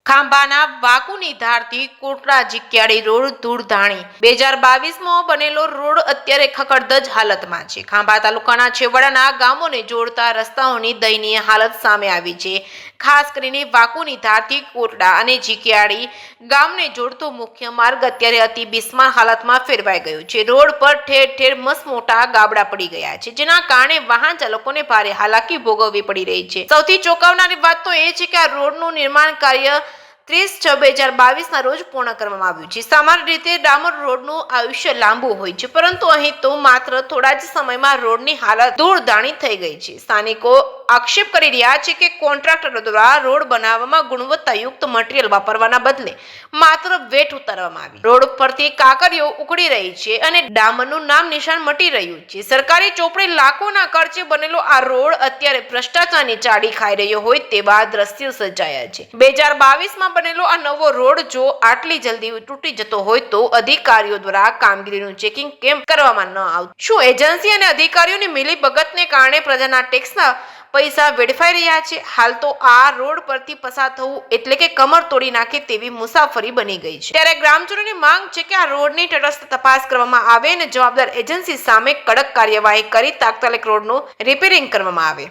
ખાંભાના વાકુની ધારથી Kotda જીક્યાડી road ધૂળધાણી 2022માં બનેલો road અત્યારે ખખડધજ હાલતમાં છે. ખાંભા તાલુકાના છેવાડાના ગામોને જોડતા રસ્તાઓની દયનીય હાલત સામે આવી છે. ખાસ કરીને વાકુની ધારથી કોટડા અને જીક્યાડી ગામને જોડતો મુખ્ય માર્ગ અત્યારે અતિ બિસ્માર હાલતમાં ફેરવાઈ ગયો છે. રોડ પર ઠેર ઠેર મસમોટા ગાબડા પડી ગયા છે, જેના કારણે વાહન ચાલકોને ભારે હાલાકી ભોગવવી પડી રહી છે. સૌથી ચોંકાવનારી વાત તો એ છે કે આ રોડનું નિર્માણ કાર્ય 30/6/2022 રોજ પૂર્ણ કરવામાં આવ્યું છે. સામાન્ય રીતે ડામર રોડનું આયુષ્ય લાંબુ હોય છે, પરંતુ અહીં તો માત્ર થોડા જ સમયમાં રોડની હાલત ધૂળધાણી થઈ ગઈ છે. સ્થાનિકો આક્ષેપ કરી રહ્યા છે કે કોન્ટ્રાક્ટરો દ્વારા રોડ બનાવવામાં ગુણવત્તાયુક્ત મટીરીયલ વાપરવાના બદલે માત્ર વેટ ઉતારવામાં આવી રોડ પરથી કાકરીઓ ઉકળી રહી છે અને ડામરનું નામ નિશાન મટી રહ્યું છે. સરકારી ચોપડે લાખોના ખર્ચે બનેલો આ રોડ અત્યારે ભ્રષ્ટાચારની ચાડી ખાઈ રહ્યો હોય તેવા દ્રશ્યો સર્જાયા છે. 2022માં બનેલો આ નવો રોડ જો આટલી જલ્દી તૂટી જતો હોય તો અધિકારીઓ દ્વારા કામગીરીનું ચેકિંગ કેમ કરવામાં ન આવતું? શું એજન્સી અને અધિકારીઓની મિલીભગતને કારણે પ્રજાના ટેક્સના પૈસા વેડફાઈ રહ્યા છે? હાલ તો આ રોડ પરથી પસાર થવું એટલે કે કમર તોડી નાખે તેવી મુસાફરી બની ગઈ છે. ત્યારે ગ્રામજનોની માંગ છે કે આ રોડની તટસ્થ તપાસ કરવામાં આવે અને જવાબદાર એજન્સી સામે કડક કાર્યવાહી કરી તાત્કાલિક રોડનું રિપેરિંગ કરવામાં આવે.